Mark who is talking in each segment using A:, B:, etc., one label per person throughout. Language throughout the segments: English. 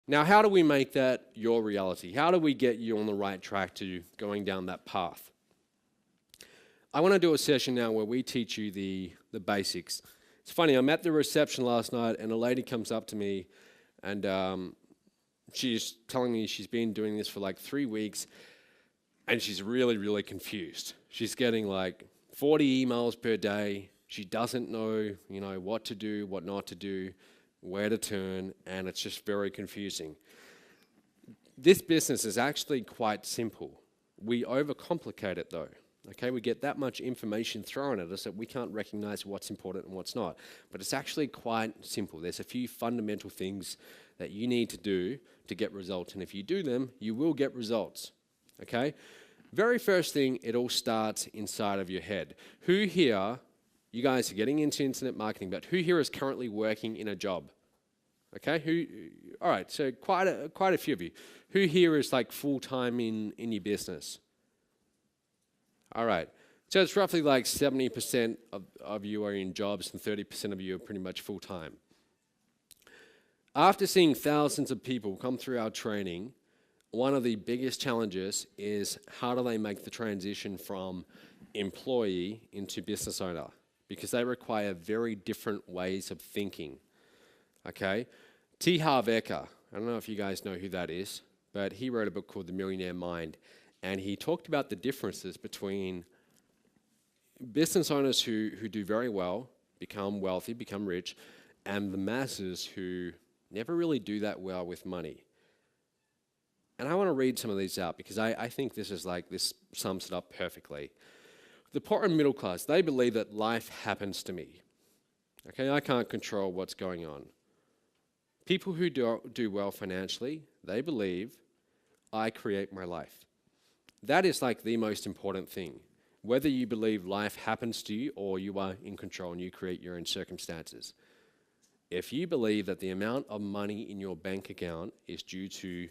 A: Now, how do we make that your reality? How do we get you on the right track to going down that path? I want to do a session now where we teach you the basics. It's funny, I'm at the reception last night and a lady comes up to me and she's telling me she's been doing this for like 3 weeks and she's really, really confused. She's getting like 40 emails per day. She doesn't know, what to do, what not to do, where to turn, and it's just very confusing. This business is actually quite simple. We overcomplicate it though. Okay, we get that much information thrown at us that we can't recognize what's important and what's not. But it's actually quite simple. There's a few fundamental things that you need to do to get results. And if you do them, you will get results. Okay? Very first thing, it all starts inside of your head. Who here, you guys are getting into internet marketing, but who here is currently working in a job? Okay, all right, so quite a few of you. Who here is like full-time in your business? All right, so it's roughly like 70% of you are in jobs and 30% of you are pretty much full-time. After seeing thousands of people come through our training, one of the biggest challenges is how do they make the transition from employee into business owner? Because they require very different ways of thinking. Okay, T. Harv Eker, I don't know if you guys know who that is, but he wrote a book called The Millionaire Mind, and he talked about the differences between business owners who do very well, become wealthy, become rich, and the masses who never really do that well with money. And I want to read some of these out because I think this sums it up perfectly. The poor and middle class, they believe that life happens to me. Okay, I can't control what's going on. People who do well financially, they believe I create my life. That is like the most important thing. Whether you believe life happens to you or you are in control and you create your own circumstances. If you believe that the amount of money in your bank account is due to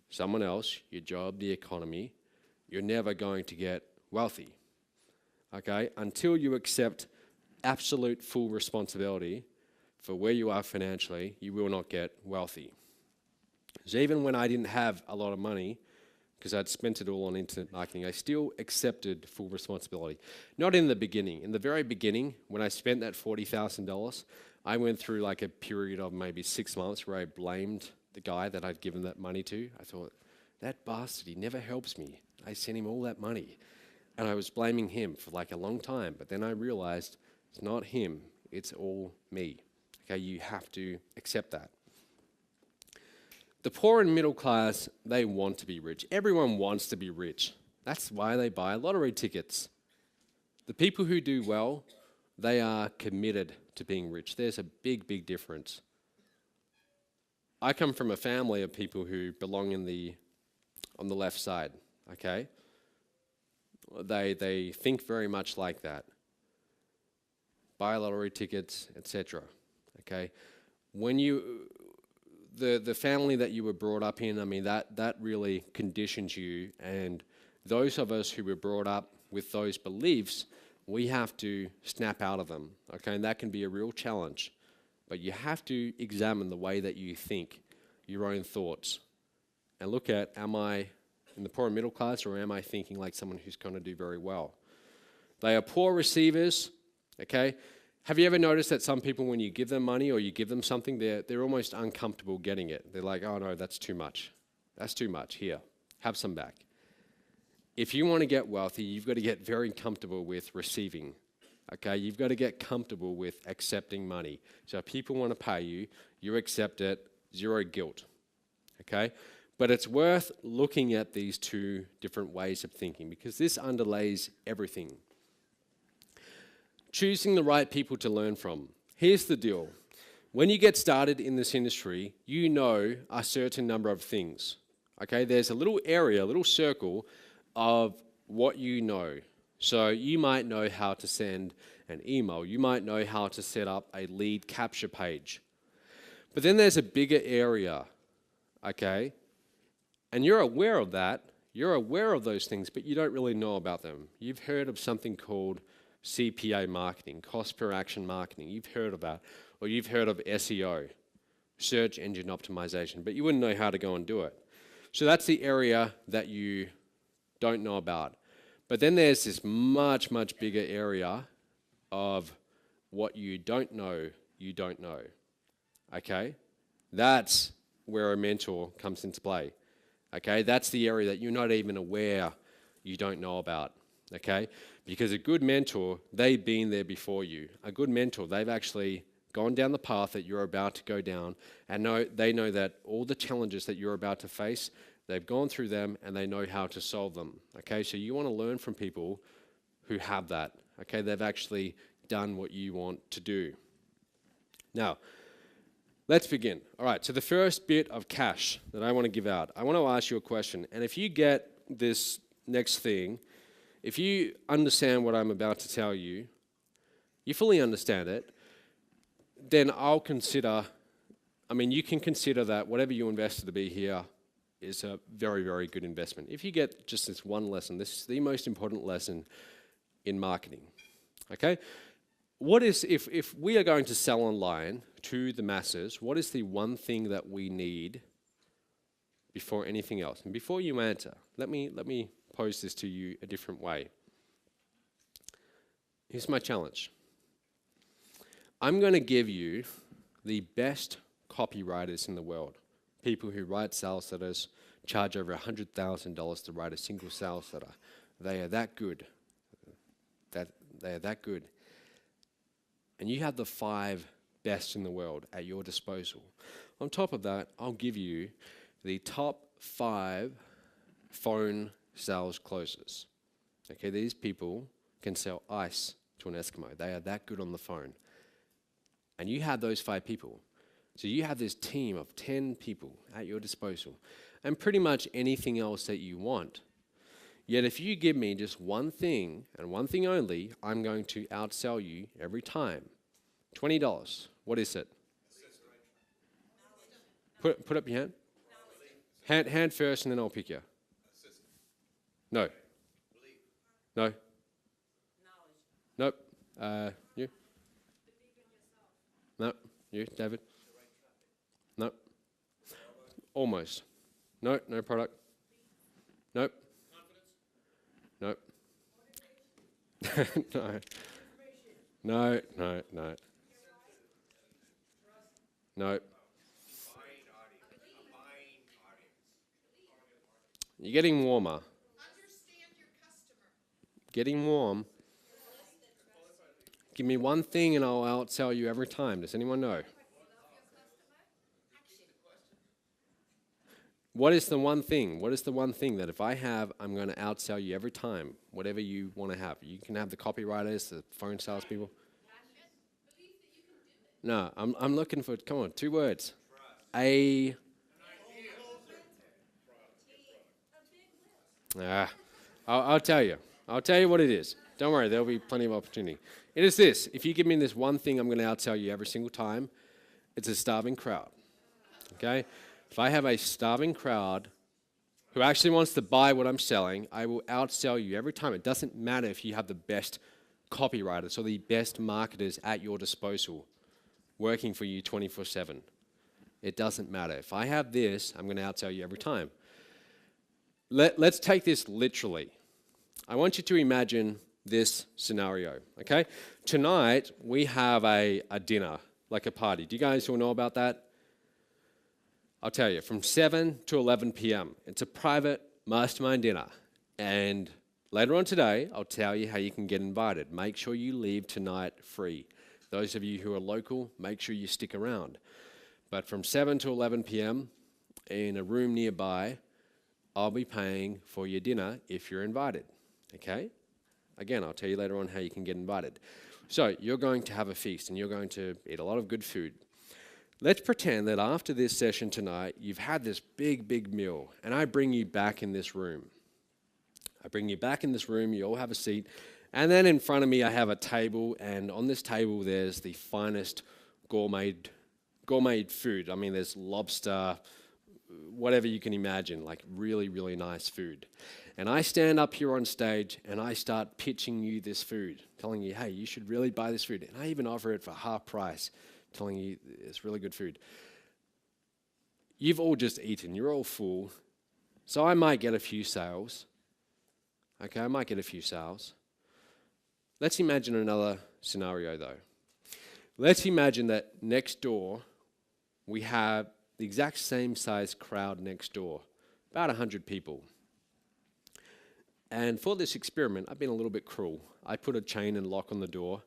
A: someone else, your job, the economy, you're never going to get wealthy. Okay? Until you accept absolute full responsibility for where you are financially, you will not get wealthy. So even when I didn't have a lot of money, because I'd spent it all on internet marketing, I still accepted full responsibility. Not in the beginning. In the very beginning, when I spent that $40,000, I went through like a period of maybe 6 months where I blamed the guy that I'd given that money to. I thought, that bastard, he never helps me. I sent him all that money. And I was blaming him for like a long time. But then I realized it's not him, it's all me. Okay, you have to accept that. The poor and middle class, they want to be rich. Everyone wants to be rich. That's why they buy lottery tickets. The people who do well, they are committed to being rich. There's a big, big difference. I come from a family of people who belong on the left side, okay? They think very much like that. Buy lottery tickets, etc. Okay? When the family that you were brought up in, I mean, that really conditions you, and those of us who were brought up with those beliefs, we have to snap out of them, okay? And that can be a real challenge. But you have to examine the way that you think, your own thoughts, and look at, am I in the poor and middle class, or am I thinking like someone who's going to do very well? They are poor receivers, okay? Have you ever noticed that some people, when you give them money or you give them something, they're almost uncomfortable getting it? They're like, oh no, that's too much. That's too much. Here, have some back. If you want to get wealthy, you've got to get very comfortable with receiving. Okay, you've got to get comfortable with accepting money. So if people want to pay you, you accept it, zero guilt. Okay? But it's worth looking at these two different ways of thinking because this underlays everything. Choosing the right people to learn from. Here's the deal. When you get started in this industry, you know a certain number of things. Okay, there's a little area, a little circle of what you know. So you might know how to send an email. You might know how to set up a lead capture page. But then there's a bigger area, okay? And you're aware of that. You're aware of those things, but you don't really know about them. You've heard of something called CPA marketing, cost per action marketing. You've heard of that. Or you've heard of SEO, search engine optimization, but you wouldn't know how to go and do it. So that's the area that you don't know about. But then there's this much, much bigger area of what you don't know, okay? That's where a mentor comes into play, okay? That's the area that you're not even aware you don't know about, okay? Because a good mentor, they've been there before you. A good mentor, they've actually gone down the path that you're about to go down, and they know that all the challenges that you're about to face, they've gone through them and they know how to solve them, okay? So you want to learn from people who have that, okay? They've actually done what you want to do. Now, let's begin. All right, so the first bit of cash that I want to give out, I want to ask you a question. And if you get this next thing, if you understand what I'm about to tell you, you fully understand it, then you can consider that whatever you invested to be here is a very, very good investment. If you get just this one lesson, this is the most important lesson in marketing, okay? What is, if we are going to sell online to the masses, what is the one thing that we need before anything else? And before you answer, let me pose this to you a different way. Here's my challenge. I'm going to give you the best copywriters in the world. People who write sales letters, charge over $100,000 to write a single sales letter. They are that good. They are that good. And you have the 5 best in the world at your disposal. On top of that, I'll give you the top 5 phone sales closers. Okay, these people can sell ice to an Eskimo. They are that good on the phone. And you have those 5 people. So you have this team of 10 people at your disposal and pretty much anything else that you want. Yet if you give me just one thing and one thing only, I'm going to outsell you every time. $20. What is it? Put up your hand. Hand first and then I'll pick you. No. No. Nope. You? No. You, David? Nope. Almost. No, no product. Nope. Nope. No. No, no, no. No. You're getting warmer. Getting warm. Give me one thing and I'll outsell you every time. Does anyone know? What is the one thing? What is the one thing that if I have, I'm going to outsell you every time, whatever you want to have? You can have the copywriters, the phone salespeople. No, I'm looking for, come on, 2 words. I'll tell you. I'll tell you what it is. Don't worry, there'll be plenty of opportunity. It is this. If you give me this one thing I'm going to outsell you every single time, it's a starving crowd. Okay? If I have a starving crowd who actually wants to buy what I'm selling, I will outsell you every time. It doesn't matter if you have the best copywriters or the best marketers at your disposal working for you 24/7. It doesn't matter. If I have this, I'm going to outsell you every time. Let's take this literally. I want you to imagine this scenario, okay? Tonight, we have a dinner, like a party. Do you guys all know about that? I'll tell you, from 7 to 11 p.m. It's a private mastermind dinner. And later on today, I'll tell you how you can get invited. Make sure you leave tonight free. Those of you who are local, make sure you stick around. But from 7 to 11 p.m. in a room nearby, I'll be paying for your dinner if you're invited, okay? Again, I'll tell you later on how you can get invited. So you're going to have a feast and you're going to eat a lot of good food. Let's pretend that after this session tonight, you've had this big, big meal, and I bring you back in this room. You all have a seat, and then in front of me I have a table, and on this table there's the finest gourmet food. I mean, there's lobster, whatever you can imagine, like really, really nice food. And I stand up here on stage and I start pitching you this food, telling you, hey, you should really buy this food. And I even offer it for half price, telling you it's really good food. you've all just eaten, you're all full. So I might get a few sales. Okay, I might get a few sales. Let's imagine another scenario though. Let's imagine that next door we have the exact same size crowd next door, about 100 people. And for this experiment, I've been a little bit cruel. I put a chain and lock on the door,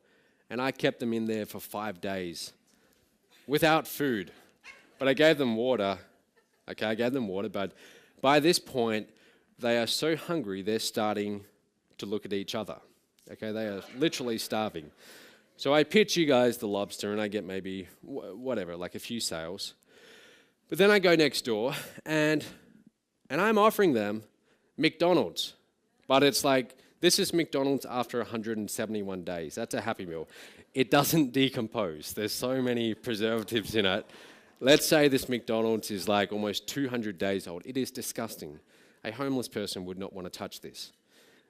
A: and I kept them in there for 5 days without food. But I gave them water. Okay, I gave them water, but by this point, they are so hungry, they're starting to look at each other. Okay, they are literally starving. So I pitch you guys the lobster, and I get maybe, whatever, like a few sales. But then I go next door, and I'm offering them McDonald's. But it's like, this is McDonald's after 171 days. That's a Happy Meal. It doesn't decompose. There's so many preservatives in it. Let's say this McDonald's is like almost 200 days old. It is disgusting. A homeless person would not want to touch this.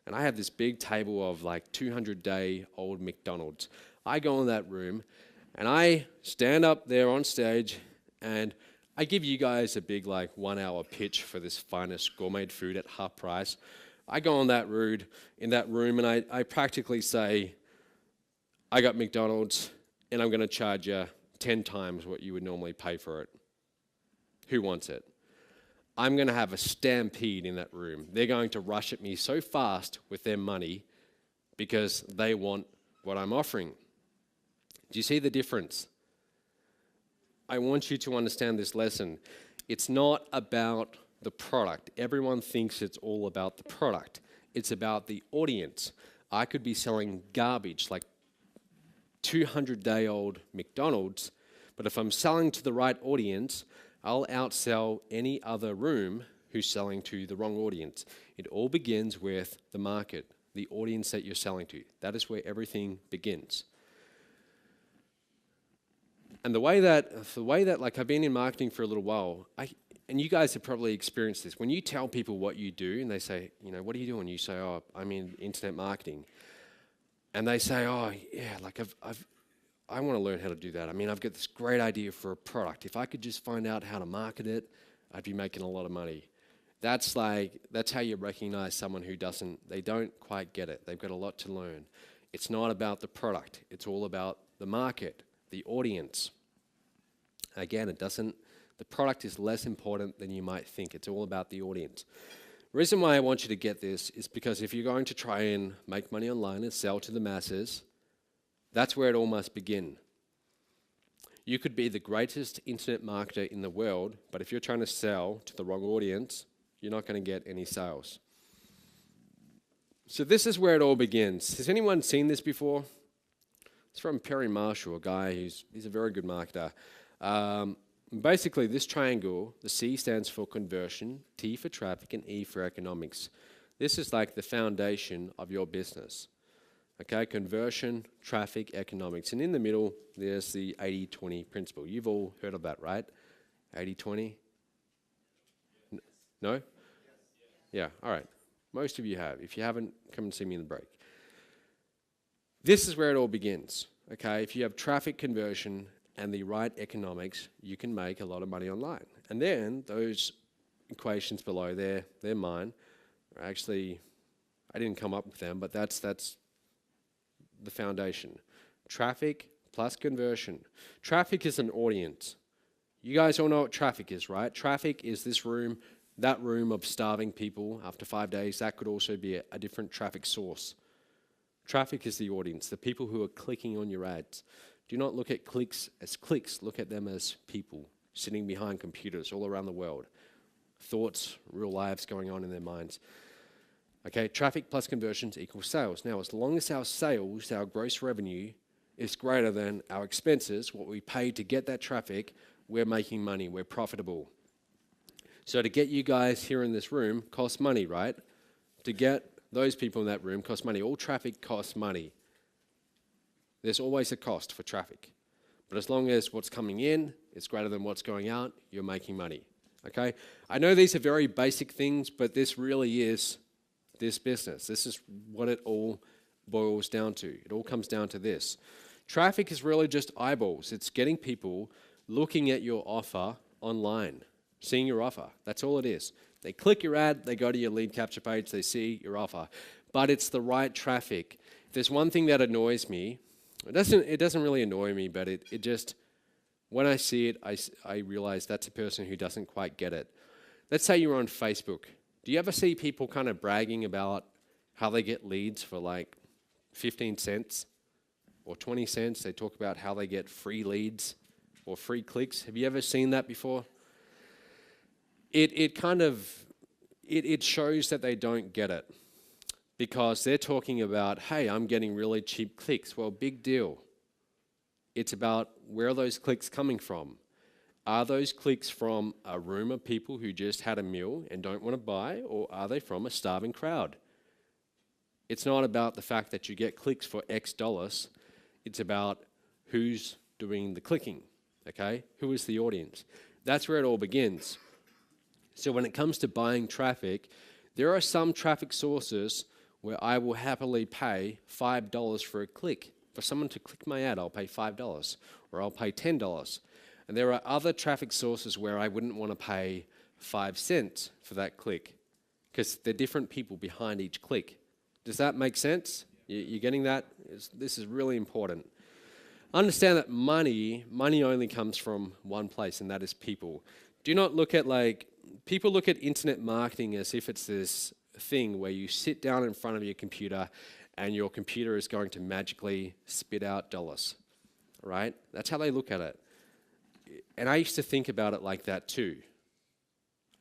A: And I have this big table of like 200-day-old McDonald's. I go in that room, and I stand up there on stage, and I give you guys a big like 1-hour pitch for this finest gourmet food at half price. I go in that room, and I practically say, I got McDonald's, and I'm going to charge you 10 times what you would normally pay for it. Who wants it? I'm going to have a stampede in that room. They're going to rush at me so fast with their money because they want what I'm offering. Do you see the difference? I want you to understand this lesson. It's not about the product. Everyone thinks it's all about the product. It's about the audience. I could be selling garbage like 200-day-old McDonald's, but if I'm selling to the right audience, I'll outsell any other room who's selling to the wrong audience. It all begins with the market, the audience that you're selling to. That is where everything begins. And the way that like I've been in marketing for a little while, and you guys have probably experienced this. When you tell people what you do, and they say, what are you doing? You say, oh, I'm in internet marketing. And they say, oh, yeah, like I want to learn how to do that. I mean, I've got this great idea for a product. If I could just find out how to market it, I'd be making a lot of money. That's how you recognize someone who they don't quite get it. They've got a lot to learn. It's not about the product. It's all about the market, the audience. Again, the product is less important than you might think. It's all about the audience. The reason why I want you to get this is because if you're going to try and make money online and sell to the masses, that's where it all must begin. You could be the greatest internet marketer in the world, but if you're trying to sell to the wrong audience, you're not going to get any sales. So this is where it all begins. Has anyone seen this before? It's from Perry Marshall, a guy he's a very good marketer. Basically, this triangle, the C stands for conversion, T for traffic, and E for economics. This is like the foundation of your business. Okay, conversion, traffic, economics. And in the middle, there's the 80-20 principle. You've all heard of that, right? 80-20? No? Yeah, all right. Most of you have. If you haven't, come and see me in the break. This is where it all begins. Okay, if you have traffic conversion and the right economics, you can make a lot of money online. And then those equations below there, they're mine. Actually, I didn't come up with them, but that's the foundation. Traffic plus conversion. Traffic is an audience. You guys all know what traffic is, right? Traffic is this room, that room of starving people after 5 days. That could also be a different traffic source. Traffic is the audience, the people who are clicking on your ads. Do not look at clicks as clicks. Look at them as people sitting behind computers all around the world. Thoughts, real lives going on in their minds. Okay, traffic plus conversions equals sales. Now, as long as our sales, our gross revenue, is greater than our expenses, what we pay to get that traffic, we're making money, we're profitable. So to get you guys here in this room costs money, right? To get those people in that room costs money. All traffic costs money. There's always a cost for traffic. But as long as what's coming in is greater than what's going out, you're making money. Okay? I know these are very basic things, but this really is this business. This is what it all boils down to. It all comes down to this. Traffic is really just eyeballs. It's getting people looking at your offer online. seeing your offer. That's all it is. They click your ad, they go to your lead capture page, they see your offer. But it's the right traffic. If there's one thing that annoys me, it doesn't really annoy me, but it just, when I see it, I realize that's a person who doesn't quite get it. Let's say you're on Facebook. Do you ever see people kind of bragging about how they get leads for like 15 cents or 20 cents? They talk about how they get free leads or free clicks. Have you ever seen that before? It shows that they don't get it, because they're talking about, hey, I'm getting really cheap clicks. Well, big deal. It's about where are those clicks coming from? Are those clicks from a room of people who just had a meal and don't want to buy, or are they from a starving crowd? It's not about the fact that you get clicks for X dollars. It's about who's doing the clicking, okay? Who is the audience? That's where it all begins. So when it comes to buying traffic, there are some traffic sources where I will happily pay $5 for a click. For someone to click my ad, I'll pay $5, or I'll pay $10. And there are other traffic sources where I wouldn't want to pay 5 cents for that click, because there are different people behind each click. Does that make sense? You're getting that? This is really important. Understand that money only comes from one place, and that is people. Do not look at people look at internet marketing as if it's this thing where you sit down in front of your computer and your computer is going to magically spit out dollars, right? That's how they look at it. And I used to think about it like that too.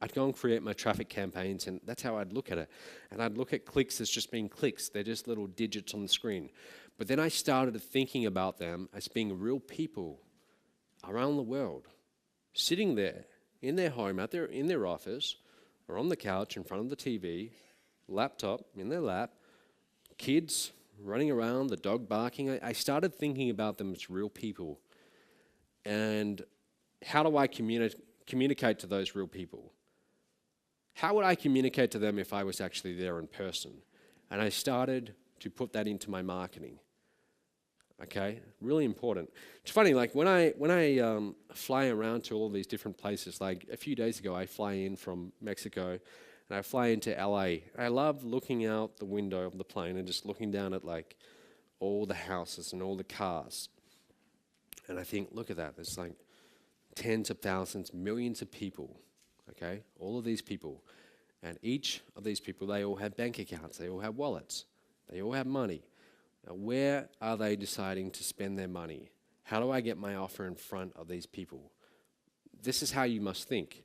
A: I'd go and create my traffic campaigns, and that's how I'd look at it. And I'd look at clicks as just being clicks. They're just little digits on the screen. But then I started thinking about them as being real people around the world, sitting there in their home, in their office, or on the couch in front of the TV, laptop in their lap, kids running around, the dog barking. I started thinking about them as real people. And how do I communicate to those real people? How would I communicate to them if I was actually there in person? And I started to put that into my marketing. Okay, really important. It's funny, like when I fly around to all these different places, like a few days ago I fly in from Mexico and I fly into LA. I love looking out the window of the plane and just looking down at like all the houses and all the cars. And I think, look at that, there's like tens of thousands, millions of people, okay? All of these people. And each of these people, they all have bank accounts, they all have wallets, they all have money. Now, where are they deciding to spend their money? How do I get my offer in front of these people? This is how you must think.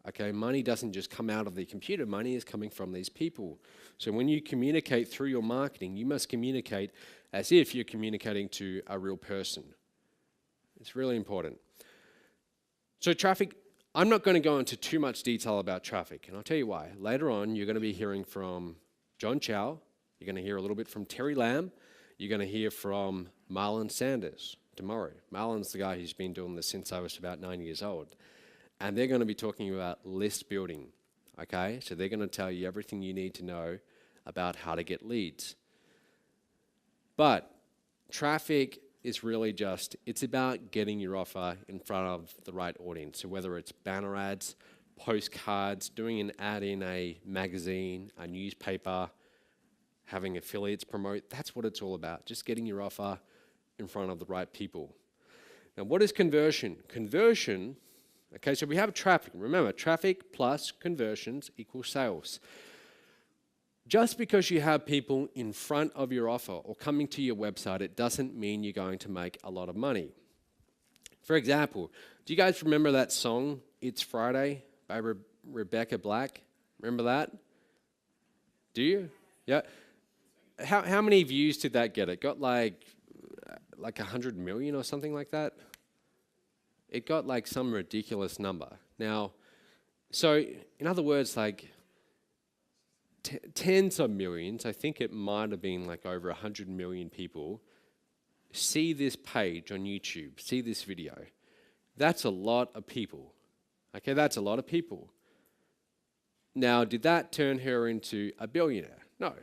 A: Okay, money doesn't just come out of the computer, money is coming from these people. So when you communicate through your marketing, you must communicate as if you're communicating to a real person. It's really important. So traffic, I'm not going to go into too much detail about traffic, and I'll tell you why. Later on, you're going to be hearing from John Chow, you're going to hear a little bit from Terry Lamb, you're going to hear from Marlon Sanders tomorrow. Marlon's the guy who's been doing this since I was about 9 years old. And they're going to be talking about list building, okay? So they're going to tell you everything you need to know about how to get leads. But traffic is really just, it's about getting your offer in front of the right audience. So whether it's banner ads, postcards, doing an ad in a magazine, a newspaper, having affiliates promote, that's what it's all about, just getting your offer in front of the right people. Now, what is conversion? Conversion, okay, so we have traffic. Remember, traffic plus conversions equals sales. Just because you have people in front of your offer or coming to your website, it doesn't mean you're going to make a lot of money. For example, do you guys remember that song, It's Friday, by Rebecca Black? Remember that? Do you? Yeah. How many views did that get? It got like 100 million or something like that. It got like some ridiculous number. Now, so in other words, like tens of millions, I think it might have been like over 100 million people see this page on YouTube, see this video. That's a lot of people. Okay, that's a lot of people. Now, did that turn her into a billionaire? No.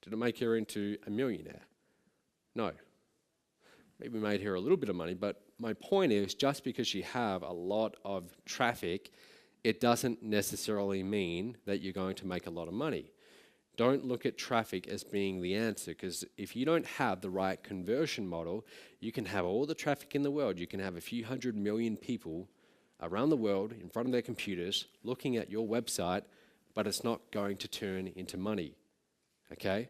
A: Did it make her into a millionaire? No. Maybe made her a little bit of money, but my point is just because you have a lot of traffic, it doesn't necessarily mean that you're going to make a lot of money. Don't look at traffic as being the answer, because if you don't have the right conversion model, you can have all the traffic in the world. You can have a few 100 million people around the world in front of their computers looking at your website, but it's not going to turn into money, okay?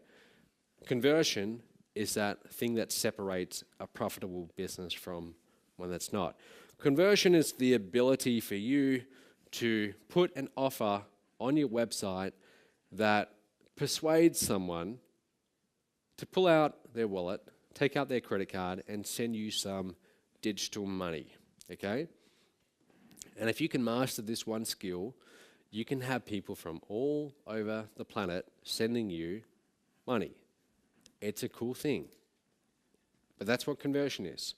A: Conversion is that thing that separates a profitable business from one that's not. Conversion is the ability for you to put an offer on your website that persuades someone to pull out their wallet, take out their credit card, and send you some digital money, okay? And if you can master this one skill, you can have people from all over the planet sending you money. It's a cool thing. But that's what conversion is.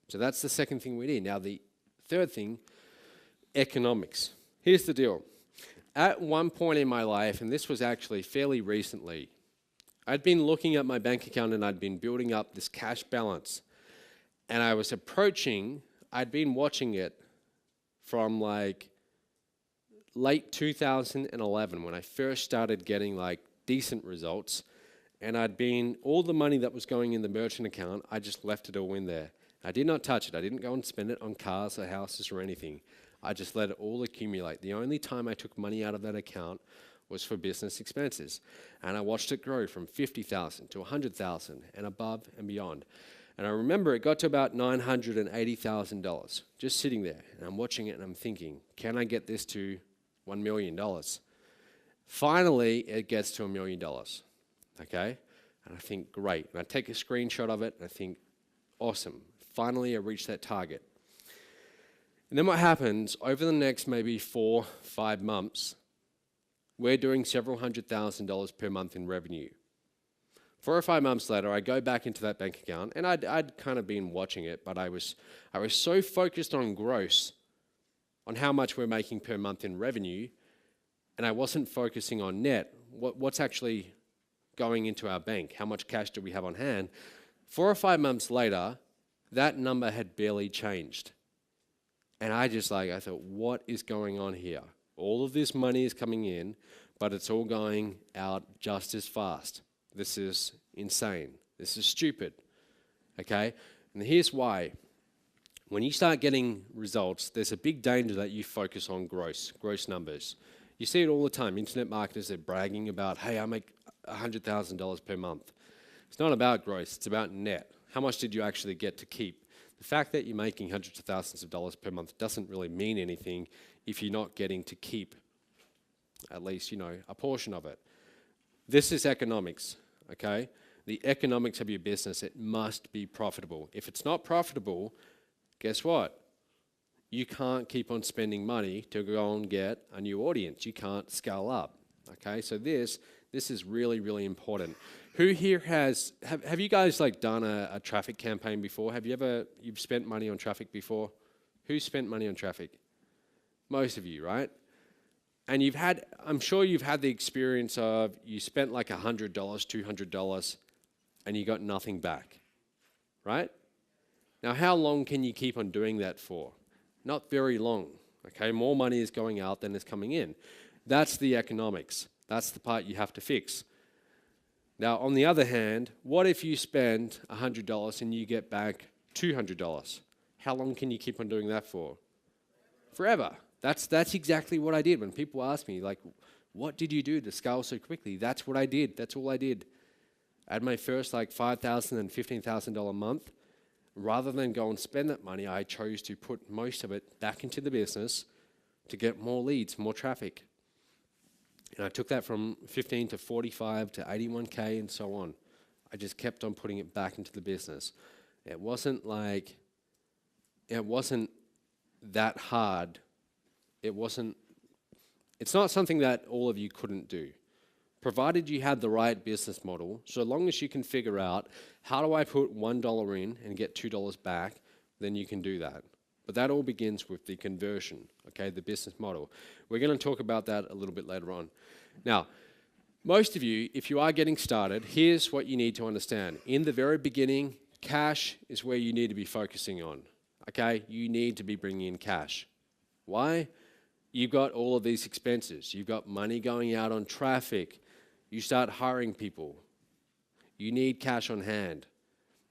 A: So that's the second thing we need. Now the third thing, economics. Here's the deal. At one point in my life, and this was actually fairly recently, I'd been looking at my bank account and I'd been building up this cash balance. And I was I'd been watching it from like late 2011 when I first started getting like decent results. And all the money that was going in the merchant account, I just left it all in there. I did not touch it. I didn't go and spend it on cars or houses or anything. I just let it all accumulate. The only time I took money out of that account was for business expenses. And I watched it grow from 50,000 to 100,000 and above and beyond. And I remember it got to about $980,000 just sitting there. And I'm watching it and I'm thinking, can I get this to $1 million? Finally, it gets to $1 million. Okay? And I think, great. And I take a screenshot of it and I think, awesome. Finally, I reached that target. And then what happens, over the next maybe 4-5 months, we're doing several $100,000 per month in revenue. 4 or 5 months later, I go back into that bank account, and I'd kind of been watching it, but I was so focused on gross, on how much we're making per month in revenue, and I wasn't focusing on net, what's actually going into our bank, how much cash do we have on hand. 4 or 5 months later, that number had barely changed. And I thought, what is going on here? All of this money is coming in, but it's all going out just as fast. This is insane. This is stupid, okay? And here's why. When you start getting results, there's a big danger that you focus on gross numbers. You see it all the time. Internet marketers are bragging about, hey, I make $100,000 per month. It's not about gross, it's about net. How much did you actually get to keep? The fact that you're making hundreds of thousands of dollars per month doesn't really mean anything if you're not getting to keep at least, a portion of it. This is economics, okay? The economics of your business, it must be profitable. If it's not profitable, guess what? You can't keep on spending money to go and get a new audience. You can't scale up, okay? So this is really, really important. Who here have you guys like done a traffic campaign before? You've spent money on traffic before? Who spent money on traffic? Most of you, right? And I'm sure you've had the experience of you spent like $100, $200, and you got nothing back, right? Now, how long can you keep on doing that for? Not very long, okay? More money is going out than is coming in. That's the economics. That's the part you have to fix. Now, on the other hand, what if you spend $100 and you get back $200? How long can you keep on doing that for? Forever. That's exactly what I did. When people ask me, like, what did you do to scale so quickly? That's what I did. That's all I did. I had my first like $5,000 and $15,000 a month. Rather than go and spend that money, I chose to put most of it back into the business to get more leads, more traffic. And I took that from 15 to 45 to 81K and so on. I just kept on putting it back into the business. It wasn't that hard. It's not something that all of you couldn't do. Provided you had the right business model, so long as you can figure out, how do I put $1 in and get $2 back, then you can do that. But that all begins with the conversion, okay, the business model. We're going to talk about that a little bit later on. Now, most of you, if you are getting started, here's what you need to understand. In the very beginning, cash is where you need to be focusing on, okay? You need to be bringing in cash. Why? You've got all of these expenses. You've got money going out on traffic. You start hiring people. You need cash on hand.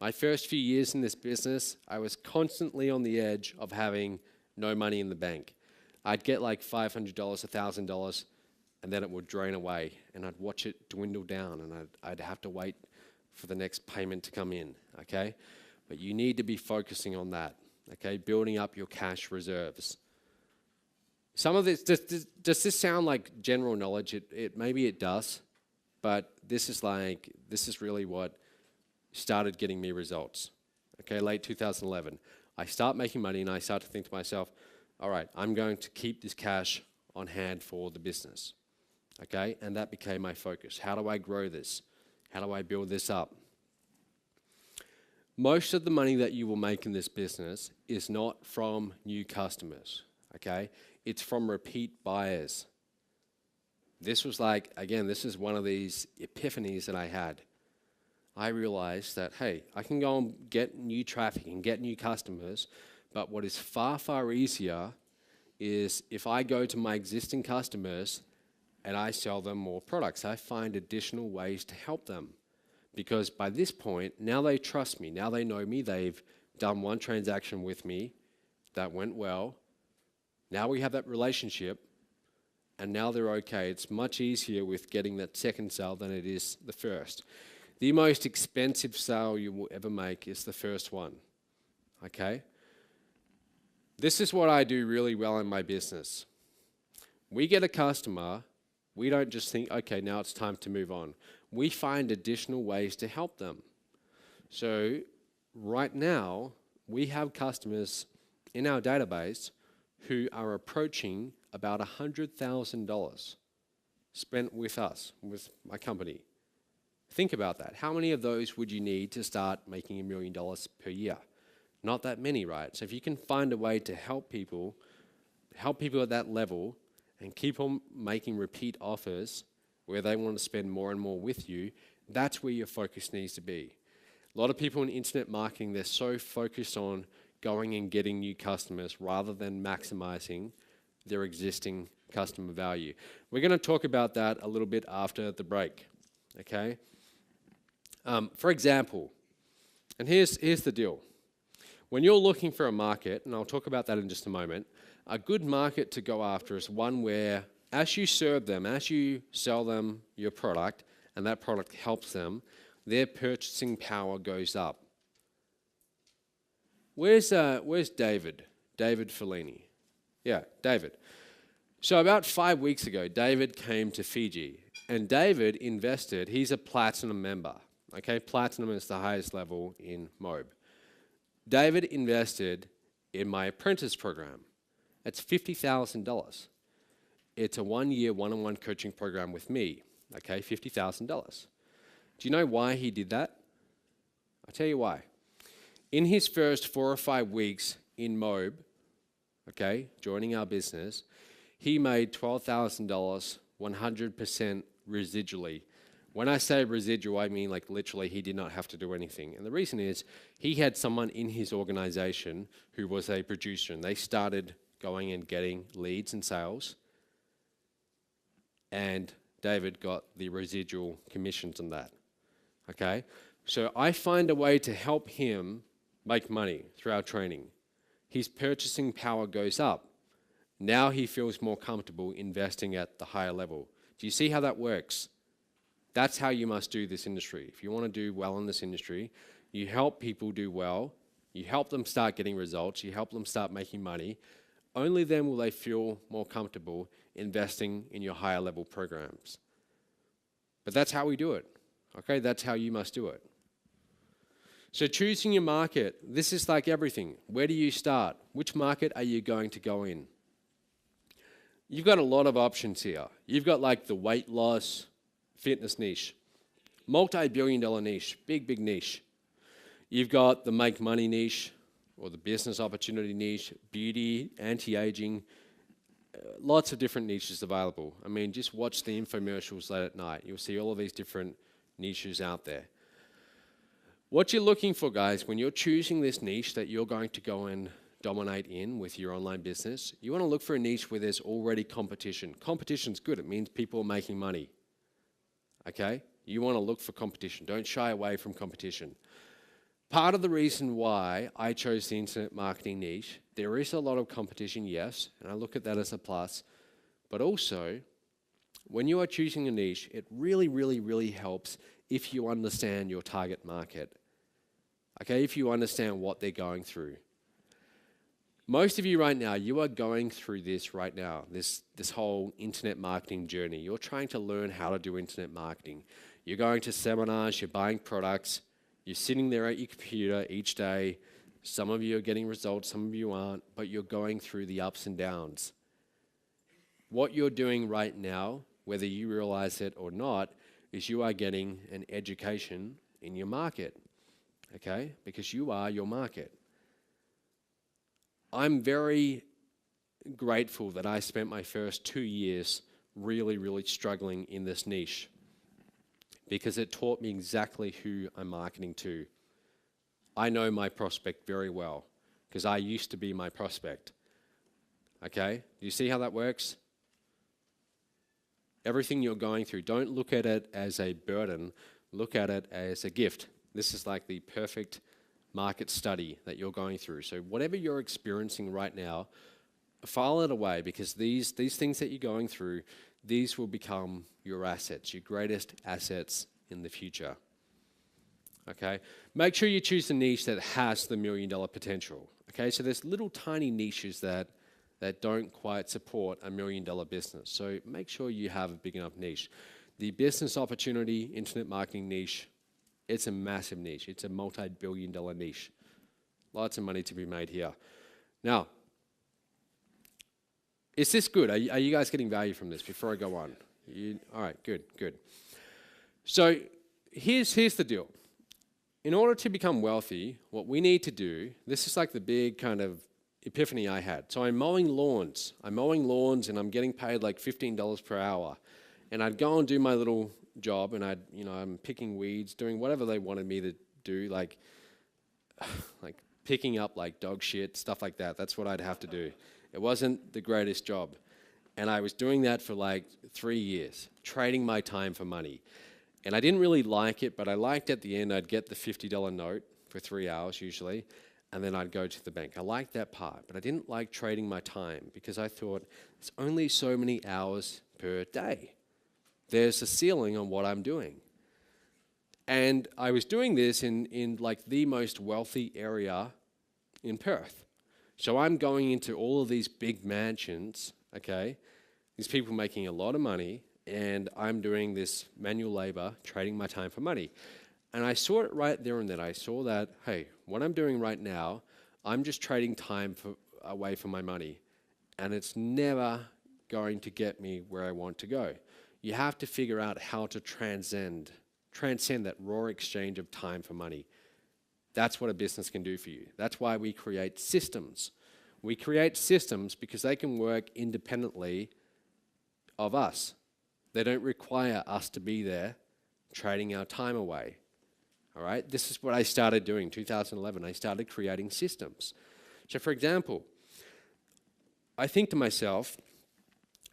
A: My first few years in this business, I was constantly on the edge of having no money in the bank. I'd get like $500, $1,000, and then it would drain away, and I'd watch it dwindle down, and I'd have to wait for the next payment to come in, okay? But you need to be focusing on that, okay? Building up your cash reserves. Some of this, does this sound like general knowledge? Maybe it does, but this is really what started getting me results. Okay, late 2011. I start making money and I start to think to myself, all right, I'm going to keep this cash on hand for the business. Okay, and that became my focus. How do I grow this? How do I build this up? Most of the money that you will make in this business is not from new customers, okay? It's from repeat buyers. This was like, again, this is one of these epiphanies that I had. I realized that, hey, I can go and get new traffic and get new customers, but what is far, far easier is if I go to my existing customers and I sell them more products. I find additional ways to help them. Because by this point, now they trust me, now they know me, they've done one transaction with me that went well. Now we have that relationship, and now they're okay. It's much easier with getting that second sale than it is the first. The most expensive sale you will ever make is the first one, okay? This is what I do really well in my business. We get a customer, we don't just think, okay, now it's time to move on. We find additional ways to help them. So right now, we have customers in our database who are approaching about $100,000 spent with us, with my company. Think about that. How many of those would you need to start making $1 million per year? Not that many, right? So if you can find a way to help people at that level and keep on making repeat offers where they want to spend more and more with you, that's where your focus needs to be. A lot of people in internet marketing, they're so focused on going and getting new customers rather than maximizing their existing customer value. We're going to talk about that a little bit after the break, okay? For example, and here's the deal. When you're looking for a market, and I'll talk about that in just a moment, a good market to go after is one where as you serve them, as you sell them your product, and that product helps them, their purchasing power goes up. Where's David? David Fellini. Yeah, David. So about 5 weeks ago, David came to Fiji, and David invested, he's a platinum member. Okay, platinum is the highest level in MOB. David invested in my apprentice program. It's $50,000. It's a one-year one-on-one coaching program with me. Okay, $50,000. Do you know why he did that? I'll tell you why. In his first 4 or 5 weeks in MOB, okay, joining our business, he made $12,000 100% residually. When I say residual, I mean like literally he did not have to do anything. And the reason is he had someone in his organization who was a producer, and they started going and getting leads and sales, and David got the residual commissions on that. Okay? So I find a way to help him make money through our training. His purchasing power goes up. Now he feels more comfortable investing at the higher level. Do you see how that works? That's how you must do this industry. If you want to do well in this industry, you help people do well, you help them start getting results, you help them start making money. Only then will they feel more comfortable investing in your higher level programs. But that's how we do it. Okay, that's how you must do it. So choosing your market, this is like everything. Where do you start? Which market are you going to go in? You've got a lot of options here. You've got like the weight loss, fitness niche, multi-billion-dollar niche, big niche. You've got the make money niche or the business opportunity niche, beauty, anti-aging, lots of different niches available. I mean, just watch the infomercials late at night. You'll see all of these different niches out there. What you're looking for, guys, when you're choosing this niche that you're going to go and dominate in with your online business, you want to look for a niche where there's already competition. Competition's good. It means people are making money. Okay? You want to look for competition. Don't shy away from competition. Part of the reason why I chose the internet marketing niche, there is a lot of competition, yes, and I look at that as a plus, but also, when you are choosing a niche, it really, really, really helps if you understand your target market. Okay, if you understand what they're going through. Most of you right now, you are going through this right now, this whole internet marketing journey. You're trying to learn how to do internet marketing. You're going to seminars, you're buying products, you're sitting there at your computer each day. Some of you are getting results, some of you aren't, but you're going through the ups and downs. What you're doing right now, whether you realize it or not, is you are getting an education in your market, okay? Because you are your market. I'm very grateful that I spent my first 2 years really, really struggling in this niche because it taught me exactly who I'm marketing to. I know my prospect very well because I used to be my prospect. Okay? Do you see how that works? Everything you're going through, don't look at it as a burden, look at it as a gift. This is like the perfect market study that you're going through. So whatever you're experiencing right now, file it away because these things that you're going through, these will become your assets, your greatest assets in the future. Okay? Make sure you choose a niche that has the $1 million potential. Okay? So there's little tiny niches that don't quite support a $1 million business. So make sure you have a big enough niche. The business opportunity, internet marketing niche, it's a massive niche. It's a multi-billion-dollar niche. Lots of money to be made here. Now, is this good? Are you guys getting value from this before I go on? All right, good. So here's the deal. In order to become wealthy, what we need to do, this is like the big kind of epiphany I had. So I'm mowing lawns and I'm getting paid like $15 per hour. And I'd go and do my little job and I'm picking weeds, doing whatever they wanted me to do, like picking up like dog shit, stuff like that. That's what I'd have to do. It wasn't the greatest job. And I was doing that for like 3 years, trading my time for money. And I didn't really like it, but I liked at the end I'd get the $50 note for 3 hours usually, and then I'd go to the bank. I liked that part, but I didn't like trading my time because I thought it's only so many hours per day. There's a ceiling on what I'm doing. And I was doing this in like the most wealthy area in Perth. So I'm going into all of these big mansions, okay? These people making a lot of money, and I'm doing this manual labor, trading my time for money. And I saw it right there and then. I saw that, hey, what I'm doing right now, I'm just trading time away from my money. And it's never going to get me where I want to go. You have to figure out how to transcend that raw exchange of time for money. That's what a business can do for you. That's why we create systems. We create systems because they can work independently of us. They don't require us to be there trading our time away. All right? This is what I started doing in 2011. I started creating systems. So for example, I think to myself,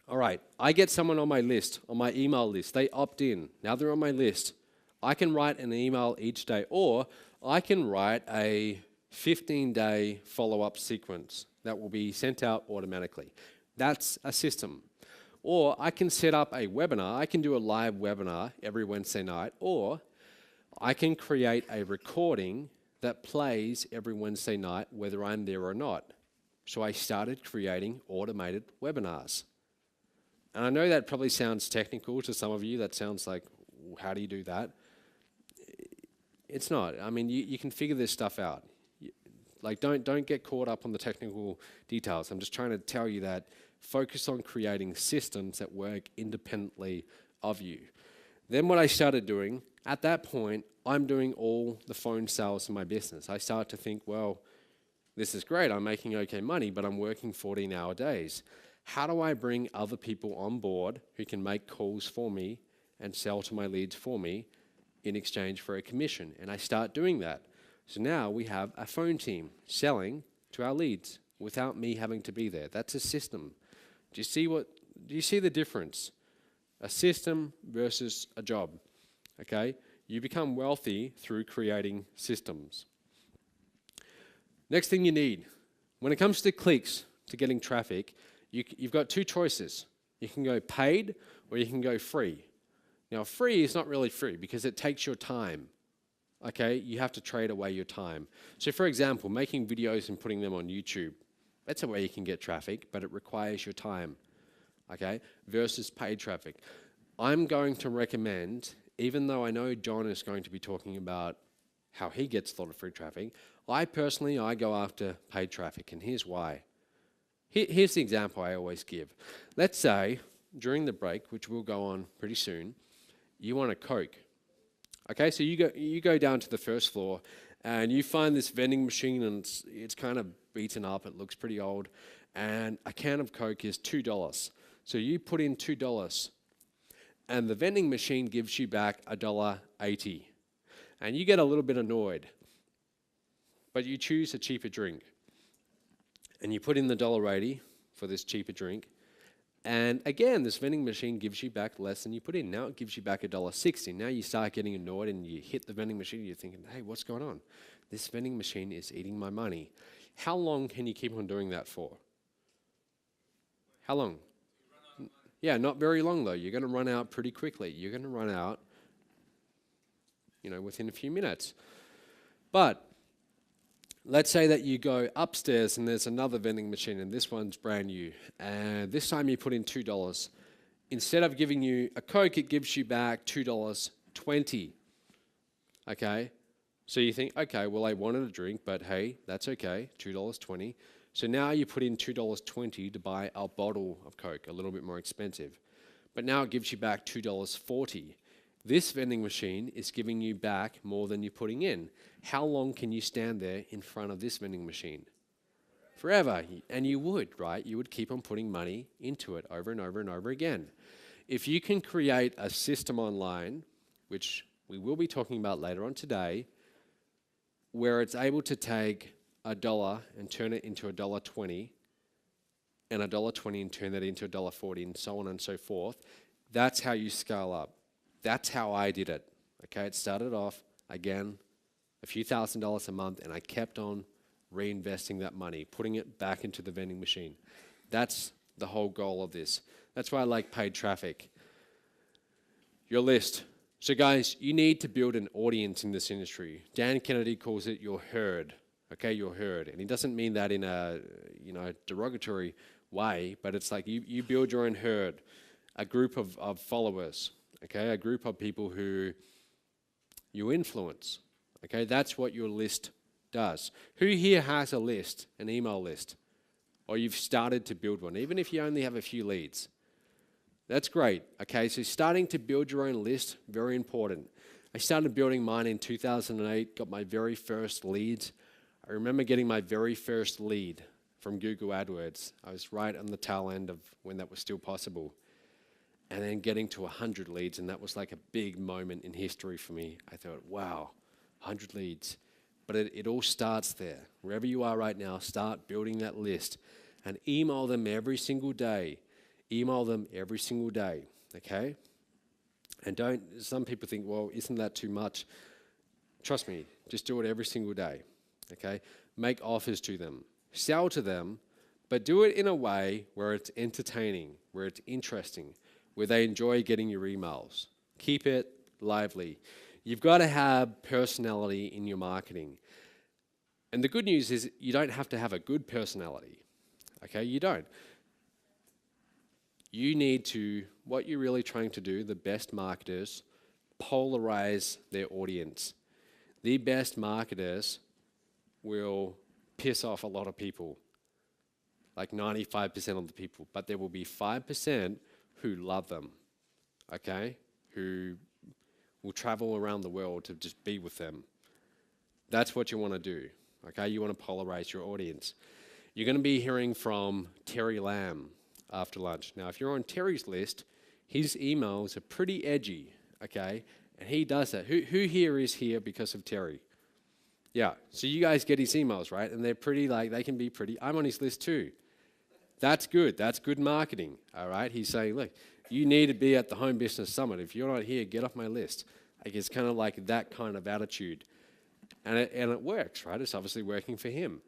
A: all right, I get someone on my list, on my email list. They opt in. Now they're on my list. I can write an email each day, or I can write a 15-day follow-up sequence that will be sent out automatically. That's a system. Or I can set up a webinar. I can do a live webinar every Wednesday night, or I can create a recording that plays every Wednesday night, whether I'm there or not. So I started creating automated webinars. And I know that probably sounds technical to some of you. That sounds like, how do you do that? It's not. I mean, you can figure this stuff out. Like, don't get caught up on the technical details. I'm just trying to tell you that focus on creating systems that work independently of you. Then what I started doing, at that point, I'm doing all the phone sales in my business. I start to think, well, this is great. I'm making okay money, but I'm working 14-hour days. How do I bring other people on board who can make calls for me and sell to my leads for me in exchange for a commission? And I start doing that. So now we have a phone team selling to our leads without me having to be there. That's a system. Do you see the difference? A system versus a job, okay? You become wealthy through creating systems. Next thing you need, when it comes to clicks, to getting traffic, you've got two choices. You can go paid or you can go free. Now, free is not really free because it takes your time, okay? You have to trade away your time. So for example, making videos and putting them on YouTube, that's a way you can get traffic, but it requires your time, okay? Versus paid traffic. I'm going to recommend, even though I know John is going to be talking about how he gets a lot of free traffic, I go after paid traffic, and here's why. Here's the example I always give. Let's say, during the break, which will go on pretty soon, you want a Coke. Okay, so you go down to the first floor, and you find this vending machine, and it's kind of beaten up, it looks pretty old, and a can of Coke is $2. So you put in $2, and the vending machine gives you back $1.80. And you get a little bit annoyed, but you choose a cheaper drink. And you put in the $1.80 for this cheaper drink, and again, this vending machine gives you back less than you put in. Now it gives you back $1.60. Now you start getting annoyed and you hit the vending machine, you're thinking, hey, what's going on? This vending machine is eating my money. How long can you keep on doing that for? How long? Yeah, not very long though. You're going to run out pretty quickly. You're going to run out, within a few minutes. But let's say that you go upstairs and there's another vending machine and this one's brand new. And this time you put in $2. Instead of giving you a Coke, it gives you back $2.20. Okay? So you think, okay, well, I wanted a drink, but hey, that's okay, $2.20. So now you put in $2.20 to buy a bottle of Coke, a little bit more expensive. But now it gives you back $2.40. This vending machine is giving you back more than you're putting in. How long can you stand there in front of this vending machine? Forever. And you would, right? You would keep on putting money into it over and over and over again. If you can create a system online, which we will be talking about later on today, where it's able to take $1 and turn it into $1.20, and $1.20 and turn that into $1.40, and so on and so forth, that's how you scale up. That's how I did it. Okay, it started off, again, a few $1,000s a month, and I kept on reinvesting that money, putting it back into the vending machine. That's the whole goal of this. That's why I like paid traffic. Your list. So guys, you need to build an audience in this industry. Dan Kennedy calls it your herd. Okay, your herd. And he doesn't mean that in a derogatory way, but it's like you build your own herd, a group of followers. Okay, a group of people who you influence. Okay, that's what your list does. Who here has a list, an email list? Or you've started to build one, even if you only have a few leads? That's great. Okay, so starting to build your own list, very important. I started building mine in 2008, got my very first leads. I remember getting my very first lead from Google AdWords. I was right on the tail end of when that was still possible. And then getting to 100 leads, and that was like a big moment in history for me. I thought, wow, 100 leads. But it all starts there. Wherever you are right now, start building that list and email them every single day. Email them every single day, okay? And some people think, well, isn't that too much? Trust me, just do it every single day, okay? Make offers to them. Sell to them, but do it in a way where it's entertaining, where it's interesting, where they enjoy getting your emails. Keep it lively. You've got to have personality in your marketing. And the good news is you don't have to have a good personality. Okay, you don't. You need to, what you're really trying to do, the best marketers, polarize their audience. The best marketers will piss off a lot of people, like 95% of the people, but there will be 5% who love them, okay? Who will travel around the world to just be with them. That's what you want to do, okay? You want to polarize your audience. You're going to be hearing from Terry Lamb after lunch. Now, if you're on Terry's list, his emails are pretty edgy, okay? And he does that. Who here is here because of Terry? Yeah. So you guys get his emails, right? And they're pretty, like, they can be pretty. I'm on his list too. That's good. That's good marketing. All right. He's saying, look, you need to be at the Home Business Summit. If you're not here, get off my list. Like, it's kind of like that kind of attitude. And it works, right? It's obviously working for him.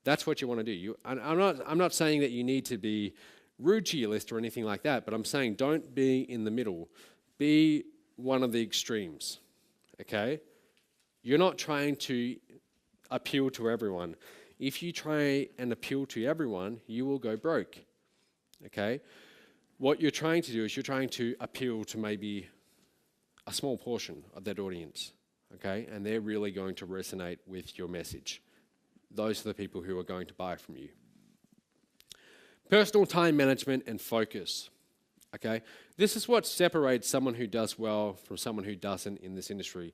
A: That's what you want to do. I'm not saying that you need to be rude to your list or anything like that, but I'm saying don't be in the middle. Be one of the extremes, okay? You're not trying to appeal to everyone. If you try and appeal to everyone, you will go broke, okay? What you're trying to do is you're trying to appeal to maybe a small portion of that audience, okay? And they're really going to resonate with your message. Those are the people who are going to buy from you. Personal time management and focus, okay? This is what separates someone who does well from someone who doesn't in this industry.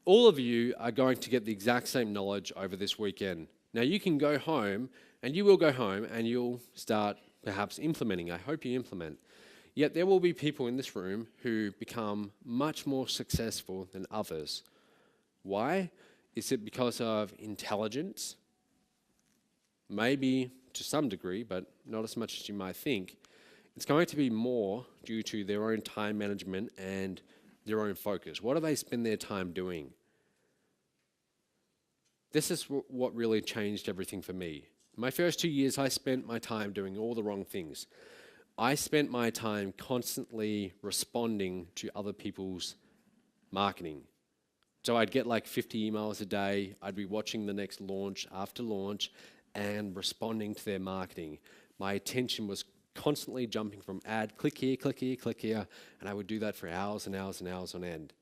A: All of you are going to get the exact same knowledge over this weekend. Now you can go home, and you will go home, and you'll start perhaps implementing. I hope you implement. Yet there will be people in this room who become much more successful than others. Why? Is it because of intelligence? Maybe to some degree, but not as much as you might think. It's going to be more due to their own time management and their own focus. What do they spend their time doing? This is what really changed everything for me. My first 2 years, I spent my time doing all the wrong things. I spent my time constantly responding to other people's marketing. So I'd get like 50 emails a day. I'd be watching the next launch after launch and responding to their marketing. My attention was constantly jumping from ad, click here, click here, click here, and I would do that for hours and hours and hours on end.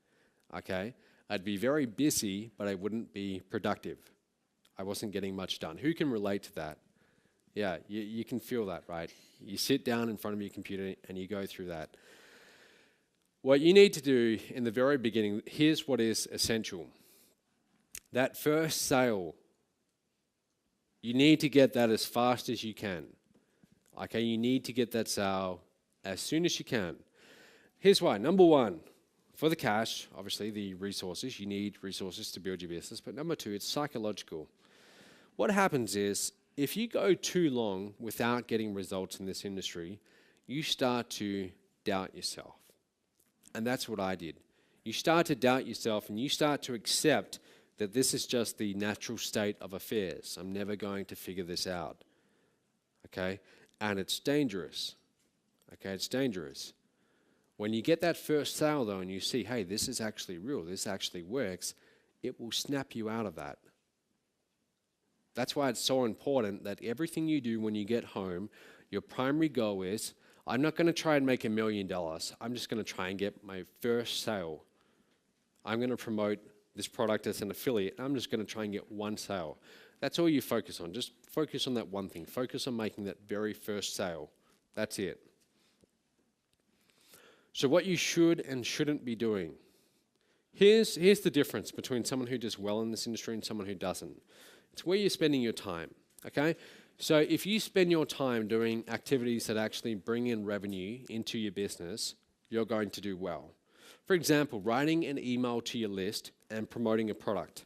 A: Okay? I'd be very busy, but I wouldn't be productive. I wasn't getting much done. Who can relate to that? Yeah, you can feel that, right? You sit down in front of your computer and you go through that. What you need to do in the very beginning, here's what is essential. That first sale, you need to get that as fast as you can. Okay, you need to get that sale as soon as you can. Here's why. Number one, for the cash, obviously the resources, you need resources to build your business. But number two, it's psychological. What happens is, if you go too long without getting results in this industry, you start to doubt yourself. And that's what I did. You start to doubt yourself and you start to accept that this is just the natural state of affairs. I'm never going to figure this out. Okay? And it's dangerous. Okay, it's dangerous. When you get that first sale though and you see, hey, this is actually real, this actually works, it will snap you out of that. That's why it's so important that everything you do when you get home, your primary goal is, I'm not going to try and make $1 million. I'm just going to try and get my first sale. I'm going to promote this product as an affiliate. I'm just going to try and get one sale. That's all you focus on. Just focus on that one thing. Focus on making that very first sale. That's it. So what you should and shouldn't be doing. Here's the difference between someone who does well in this industry and someone who doesn't. It's where you're spending your time, okay? So if you spend your time doing activities that actually bring in revenue into your business, you're going to do well. For example, writing an email to your list and promoting a product.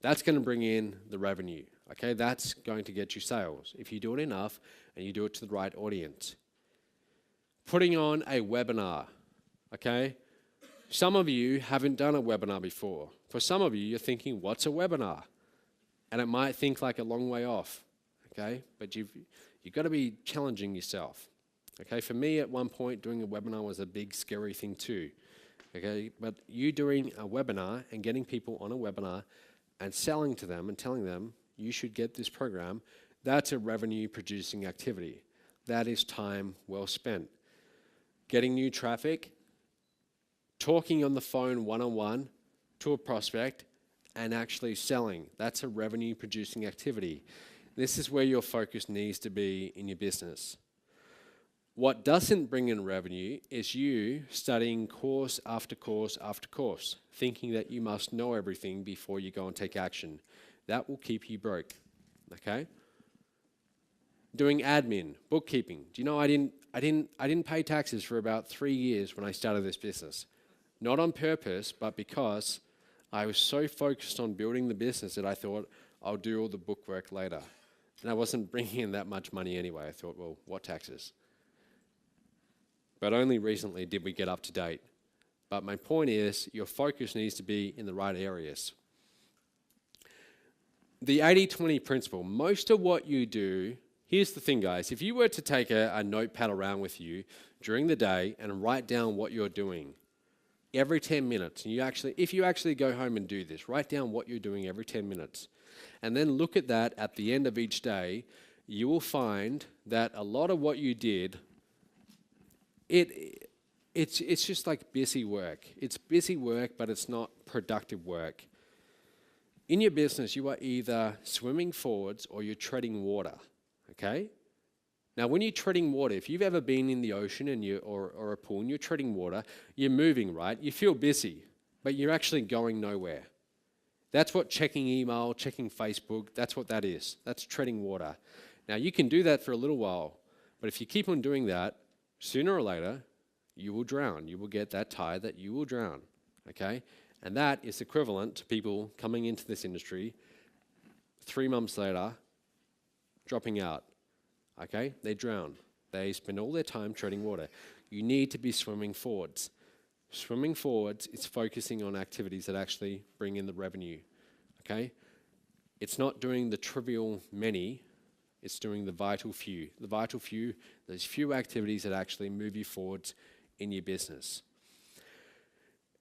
A: That's going to bring in the revenue, okay? That's going to get you sales if you do it enough and you do it to the right audience. Putting on a webinar, okay? Some of you haven't done a webinar before. For some of you, you're thinking, what's a webinar? And it might think like a long way off, okay? But you've got to be challenging yourself, okay? For me, at one point, doing a webinar was a big, scary thing too, okay? But you doing a webinar and getting people on a webinar and selling to them and telling them you should get this program, that's a revenue-producing activity. That is time well spent. Getting new traffic, talking on the phone one-on-one to a prospect, and actually selling. That's a revenue-producing activity. This is where your focus needs to be in your business. What doesn't bring in revenue is you studying course after course after course, thinking that you must know everything before you go and take action. That will keep you broke, okay? Doing admin, bookkeeping. Do you know I didn't pay taxes for about 3 years when I started this business. Not on purpose, but because I was so focused on building the business that I thought I'll do all the bookwork later. And I wasn't bringing in that much money anyway. I thought, well, what taxes? But only recently did we get up to date. But my point is, your focus needs to be in the right areas. The 80-20 principle, most of what you do, here's the thing, guys. If you were to take a notepad around with you during the day and write down what you're doing every 10 minutes, and if you actually go home and do this, write down what you're doing every 10 minutes, and then look at that at the end of each day, you will find that a lot of what you did, it's just like busy work. It's busy work, but it's not productive work. In your business, you are either swimming forwards or you're treading water, okay? Now, when you're treading water, if you've ever been in the ocean or a pool and you're treading water, you're moving, right? You feel busy, but you're actually going nowhere. That's what checking email, checking Facebook, that's what that is. That's treading water. Now, you can do that for a little while, but if you keep on doing that, sooner or later, you will drown. You will get that tired that you will drown, okay? And that is equivalent to people coming into this industry 3 months later, dropping out, okay? They drown. They spend all their time treading water. You need to be swimming forwards. Swimming forwards is focusing on activities that actually bring in the revenue, okay? It's not doing the trivial many, it's doing the vital few. The vital few, those few activities that actually move you forwards in your business.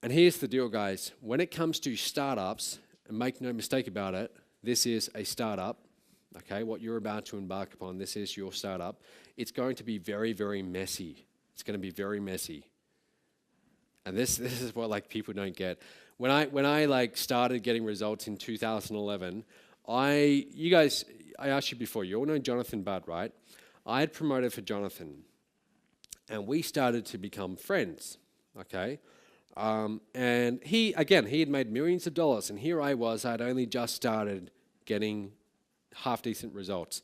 A: And here's the deal, guys. When it comes to startups, and make no mistake about it, this is a startup, okay? What you're about to embark upon, this is your startup. It's going to be very, very messy. It's going to be very messy. And this is what like people don't get. When I like started getting results in 2011, I asked you before, you all know Jonathan Budd, right? I had promoted for Jonathan, and we started to become friends, okay? And he had made millions of dollars, and here I was, I'd only just started getting half-decent results.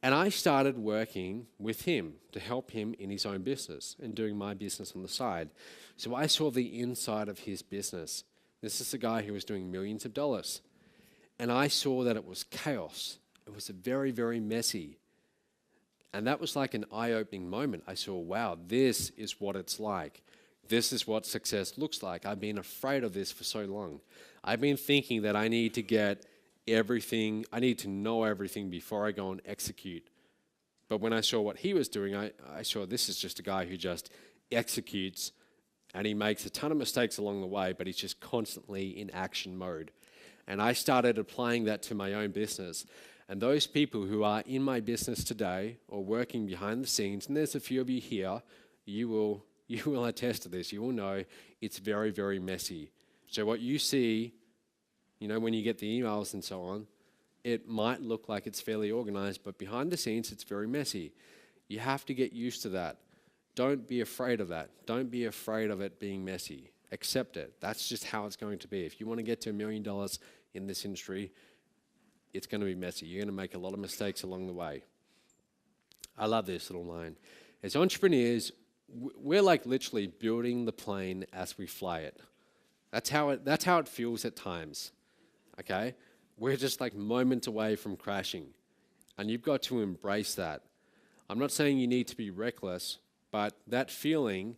A: And I started working with him to help him in his own business and doing my business on the side. So I saw the inside of his business. This is a guy who was doing millions of dollars. And I saw that it was chaos. It was very, very messy. And that was like an eye-opening moment. I saw, wow, this is what it's like. This is what success looks like. I've been afraid of this for so long. I've been thinking that I need to get everything, I need to know everything before I go and execute. But when I saw what he was doing, I saw this is just a guy who just executes, and he makes a ton of mistakes along the way, but he's just constantly in action mode. And I started applying that to my own business. And those people who are in my business today or working behind the scenes, and there's a few of you here, you will attest to this. You will know it's very, very messy. So what you see, you know, when you get the emails and so on, it might look like it's fairly organized, but behind the scenes, it's very messy. You have to get used to that. Don't be afraid of that. Don't be afraid of it being messy. Accept it. That's just how it's going to be. If you want to get to $1 million in this industry, it's going to be messy. You're going to make a lot of mistakes along the way. I love this little line. As entrepreneurs, we're like literally building the plane as we fly it. That's how it feels at times, okay? We're just like moments away from crashing, and you've got to embrace that. I'm not saying you need to be reckless, but that feeling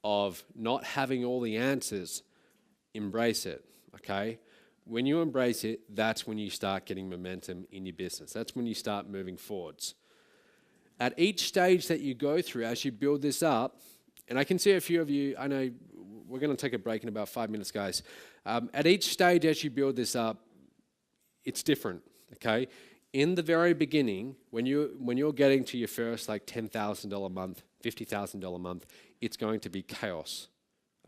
A: of not having all the answers, embrace it, okay? When you embrace it, that's when you start getting momentum in your business. That's when you start moving forwards. At each stage that you go through as you build this up, and I can see a few of you, I know we're going to take a break in about 5 minutes, guys. At each stage as you build this up, it's different, okay? In the very beginning, when you're getting to your first like $10,000 a month, $50,000 a month, it's going to be chaos,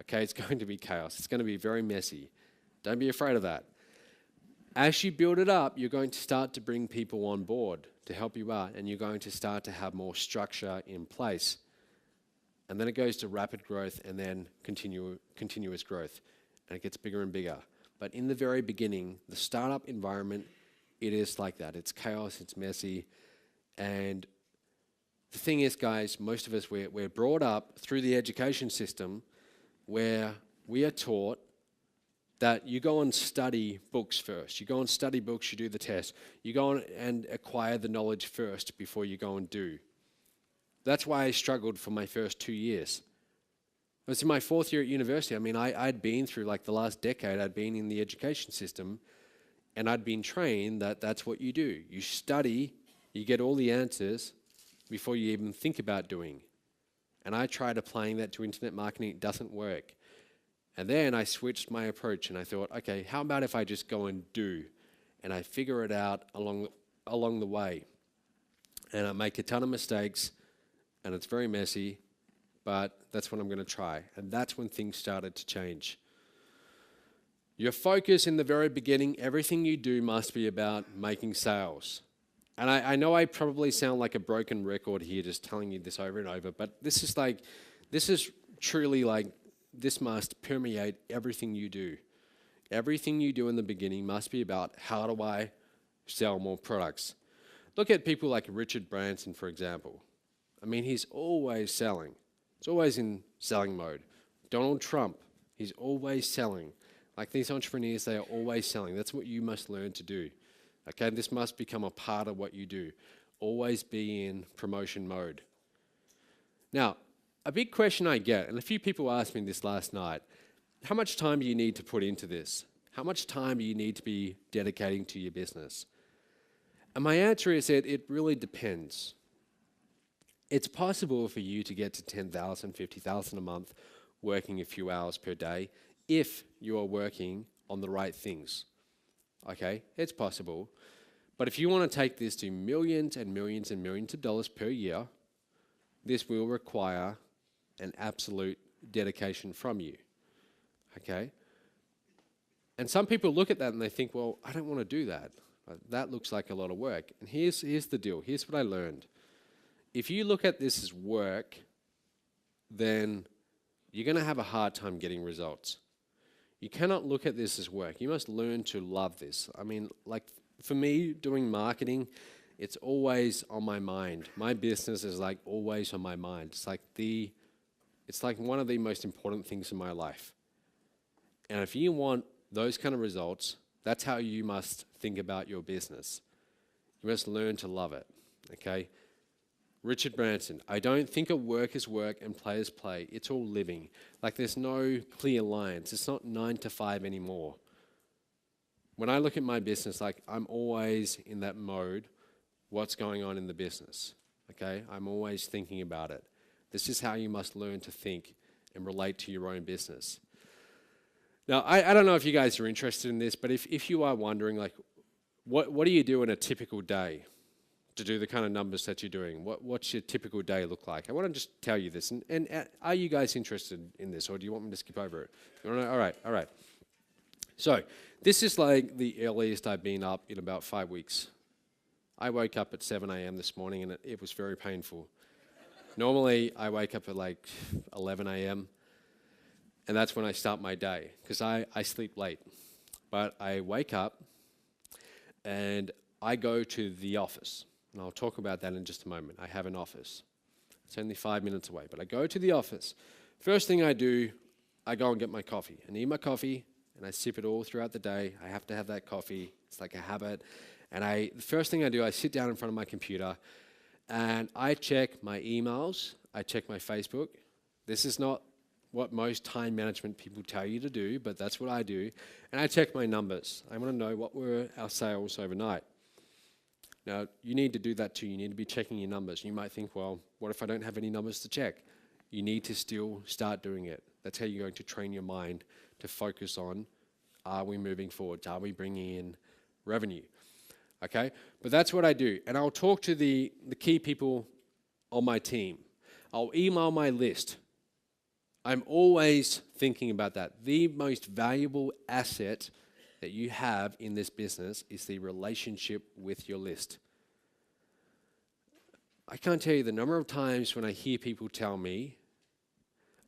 A: okay? It's going to be chaos. It's going to be very messy. Don't be afraid of that. As you build it up, you're going to start to bring people on board to help you out, and you're going to start to have more structure in place. And then it goes to rapid growth and then continuous growth, and it gets bigger and bigger. But in the very beginning, the startup environment, it is like that. It's chaos, it's messy, and the thing is, guys, most of us, we're brought up through the education system where we are taught that you go and study books first. You go and study books, you do the test. You go on and acquire the knowledge first before you go and do. That's why I struggled for my first 2 years. I was in my 4th year at university. I mean, I'd been through like the last decade, I'd been in the education system, and I'd been trained that that's what you do. You study, you get all the answers before you even think about doing. And I tried applying that to internet marketing, it doesn't work. And then I switched my approach and I thought, okay, how about if I just go and do? And I figure it out along the way. And I make a ton of mistakes, and it's very messy, but that's what I'm going to try. And that's when things started to change. Your focus in the very beginning, everything you do must be about making sales. And I know I probably sound like a broken record here just telling you this over and over, but this is truly like, this must permeate everything you do. Everything you do in the beginning must be about, how do I sell more products? Look at people like Richard Branson, for example. I mean, he's always selling. He's always in selling mode. Donald Trump, he's always selling. Like these entrepreneurs, they are always selling. That's what you must learn to do. Okay, this must become a part of what you do. Always be in promotion mode. Now, a big question I get, and a few people asked me this last night, how much time do you need to put into this? How much time do you need to be dedicating to your business? And my answer is that it really depends. It's possible for you to get to 10,000, 50,000 a month working a few hours per day if you are working on the right things. Okay, it's possible. But if you want to take this to millions and millions and millions of dollars per year, this will require an absolute dedication from you. Okay? And some people look at that and they think, well, I don't want to do that. That looks like a lot of work. And here's the deal. Here's what I learned. If you look at this as work, then you're going to have a hard time getting results. You cannot look at this as work. You must learn to love this. I mean, like for me, doing marketing, it's always on my mind. My business is like always on my mind. It's like one of the most important things in my life. And if you want those kind of results, that's how you must think about your business. You must learn to love it, okay? Richard Branson, I don't think of work as work and play as play. It's all living. Like there's no clear lines. It's not 9 to 5 anymore. When I look at my business, like I'm always in that mode, what's going on in the business, okay? I'm always thinking about it. This is how you must learn to think and relate to your own business. Now, I don't know if you guys are interested in this, but if you are wondering, like, what do you do in a typical day to do the kind of numbers that you're doing? What's your typical day look like? I want to just tell you this. And are you guys interested in this, or do you want me to skip over it? All right. So this is like the earliest I've been up in about 5 weeks. I woke up at 7 a.m. this morning, and it was very painful. Normally, I wake up at like 11 a.m., and that's when I start my day, because I sleep late. But I wake up, and I go to the office. And I'll talk about that in just a moment. I have an office. It's only 5 minutes away, but I go to the office. First thing I do, I go and get my coffee. I need my coffee, and I sip it all throughout the day. I have to have that coffee. It's like a habit. And the first thing I do, I sit down in front of my computer, and I check my emails. I check my Facebook. This is not what most time management people tell you to do, but that's what I do. And I check my numbers. I want to know what were our sales overnight. Now, you need to do that too. You need to be checking your numbers. You might think, well, what if I don't have any numbers to check? You need to still start doing it. That's how you're going to train your mind to focus on, are we moving forward? Are we bringing in revenue? Okay? But that's what I do. And I'll talk to the key people on my team. I'll email my list. I'm always thinking about that. The most valuable asset that you have in this business is the relationship with your list. I can't tell you the number of times when I hear people tell me,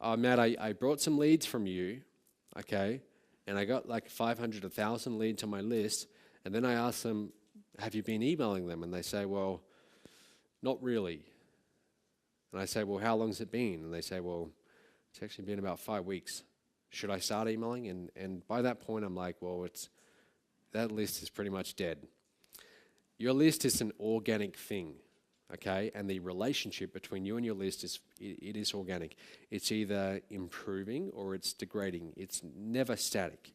A: oh, Matt, I brought some leads from you, okay, and I got like 500, 1,000 leads on my list, and then I ask them, have you been emailing them? And they say, well, not really. And I say, well, how long's it been? And they say, well, it's actually been about 5 weeks. Should I start emailing? And by that point, I'm like, well, that list is pretty much dead. Your list is an organic thing, okay? And the relationship between you and your list it is organic. It's either improving or it's degrading. It's never static.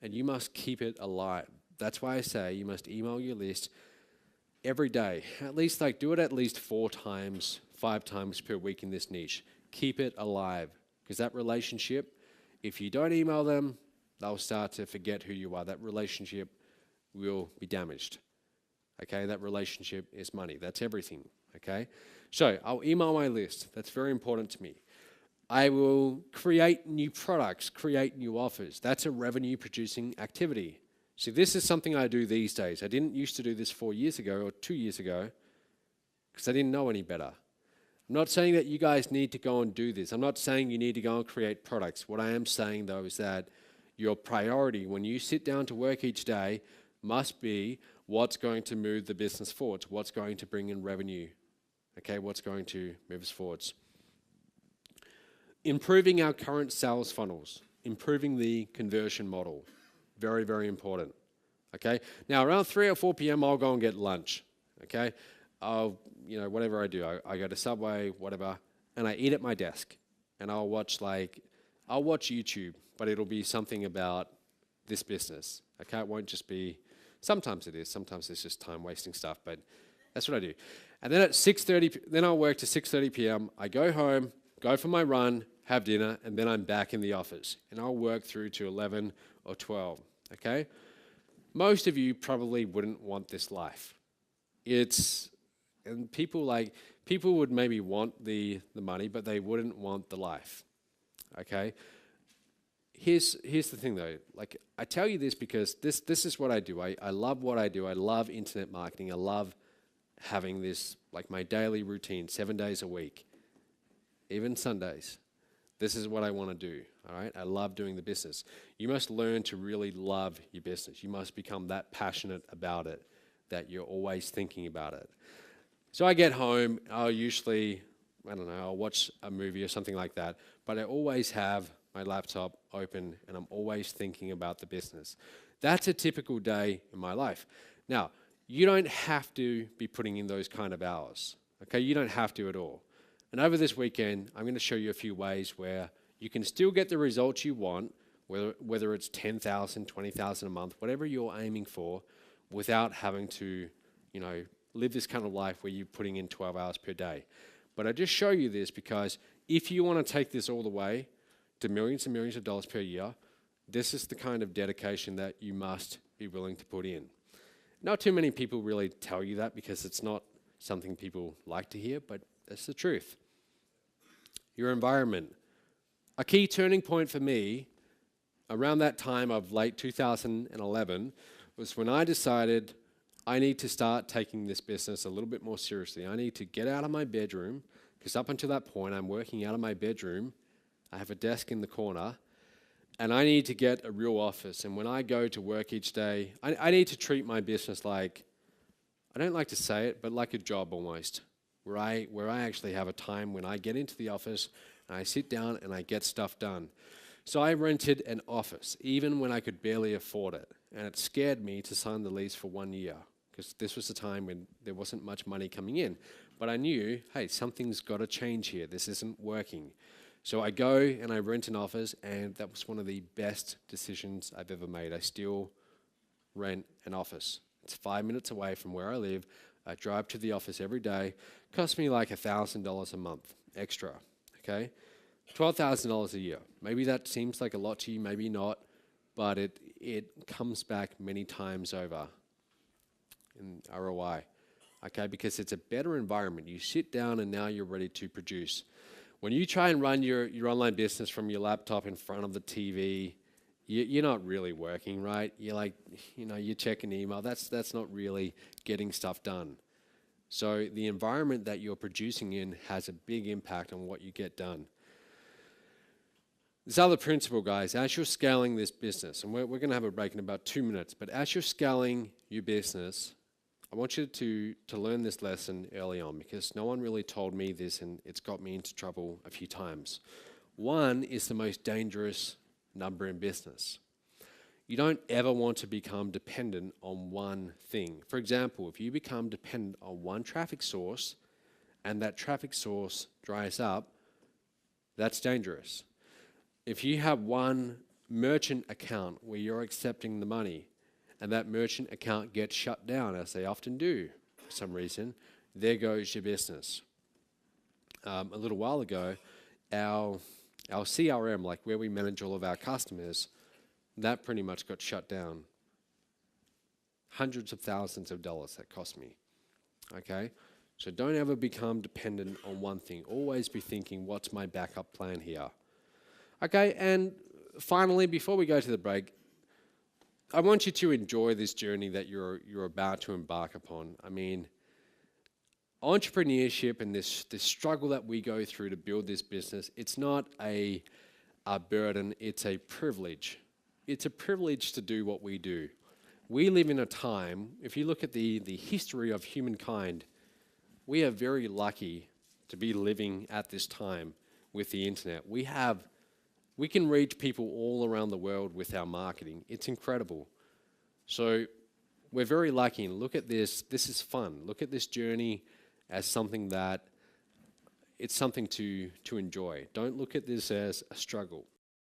A: And you must keep it alive. That's why I say you must email your list every day. At least do it at least 4 times, 5 times per week in this niche. Keep it alive. Because that relationship, if you don't email them, they'll start to forget who you are. That relationship will be damaged. Okay, that relationship is money. That's everything. Okay, so I'll email my list. That's very important to me. I will create new products, create new offers. That's a revenue producing activity. See, this is something I do these days. I didn't used to do this 4 years ago or 2 years ago because I didn't know any better. I'm not saying that you guys need to go and do this. I'm not saying you need to go and create products. What I am saying, though, is that your priority when you sit down to work each day must be what's going to move the business forwards, what's going to bring in revenue, okay, what's going to move us forwards. Improving our current sales funnels, improving the conversion model, very, very important, okay? Now, around 3 or 4 p.m., I'll go and get lunch, okay? Whatever I do, I go to Subway, whatever, and I eat at my desk, and I'll watch YouTube, but it'll be something about this business, okay? It won't just be, sometimes it is, sometimes it's just time-wasting stuff, but that's what I do. And then at 6:30, then I'll work to 6:30 p.m., I go home, go for my run, have dinner, and then I'm back in the office, and I'll work through to 11 or 12, okay? Most of you probably wouldn't want this life. And people would maybe want the money, but they wouldn't want the life, okay? Here's the thing though, I tell you this because this is what I do. I love what I do. I love internet marketing. I love having this, my daily routine, 7 days a week, even Sundays. This is what I want to do, all right? I love doing the business. You must learn to really love your business. You must become that passionate about it that you're always thinking about it. So I get home, I'll usually, I'll watch a movie or something like that, but I always have my laptop open and I'm always thinking about the business. That's a typical day in my life. Now, you don't have to be putting in those kind of hours, okay? You don't have to at all. And over this weekend, I'm going to show you a few ways where you can still get the results you want, whether it's 10,000, 20,000 a month, whatever you're aiming for, without having to, live this kind of life where you're putting in 12 hours per day. But I just show you this because if you want to take this all the way to millions and millions of dollars per year, this is the kind of dedication that you must be willing to put in. Not too many people really tell you that because it's not something people like to hear, but that's the truth. Your environment. A key turning point for me around that time of late 2011 was when I decided I need to start taking this business a little bit more seriously. I need to get out of my bedroom because up until that point I'm working out of my bedroom. I have a desk in the corner and I need to get a real office. And when I go to work each day, I need to treat my business like, I don't like to say it, but like a job almost. Where I actually have a time when I get into the office and I sit down and I get stuff done. So I rented an office, even when I could barely afford it. And it scared me to sign the lease for 1 year because this was a time when there wasn't much money coming in. But I knew, hey, something's got to change here. This isn't working. So I go and I rent an office, and that was one of the best decisions I've ever made. I still rent an office. It's 5 minutes away from where I live. I drive to the office every day. Costs me like $1,000 a month extra, okay? $12,000 a year. Maybe that seems like a lot to you, maybe not, but it comes back many times over in ROI, okay? Because it's a better environment. You sit down and now you're ready to produce. When you try and run your online business from your laptop in front of the TV, you're not really working, right? You're you're checking email. That's not really getting stuff done. So the environment that you're producing in has a big impact on what you get done. This other principle, guys, as you're scaling this business, and we're going to have a break in about 2 minutes, but as you're scaling your business, I want you to learn this lesson early on because no one really told me this and it's got me into trouble a few times. One is the most dangerous number in business. You don't ever want to become dependent on one thing. For example, if you become dependent on one traffic source and that traffic source dries up, that's dangerous. If you have one merchant account where you're accepting the money and that merchant account gets shut down, as they often do for some reason, there goes your business. A little while ago, our CRM, like where we manage all of our customers, that pretty much got shut down. Hundreds of thousands of dollars that cost me. Okay? So don't ever become dependent on one thing. Always be thinking, what's my backup plan here? Okay, and finally, before we go to the break, I want you to enjoy this journey that you're about to embark upon. I mean, entrepreneurship and this struggle that we go through to build this business, it's not a burden, it's a privilege. It's a privilege to do what we do. We live in a time, if you look at the history of humankind, we are very lucky to be living at this time with the internet. We can reach people all around the world with our marketing. It's incredible. So we're very lucky, and look at this. This is fun. Look at this journey as something that it's something to enjoy. Don't look at this as a struggle.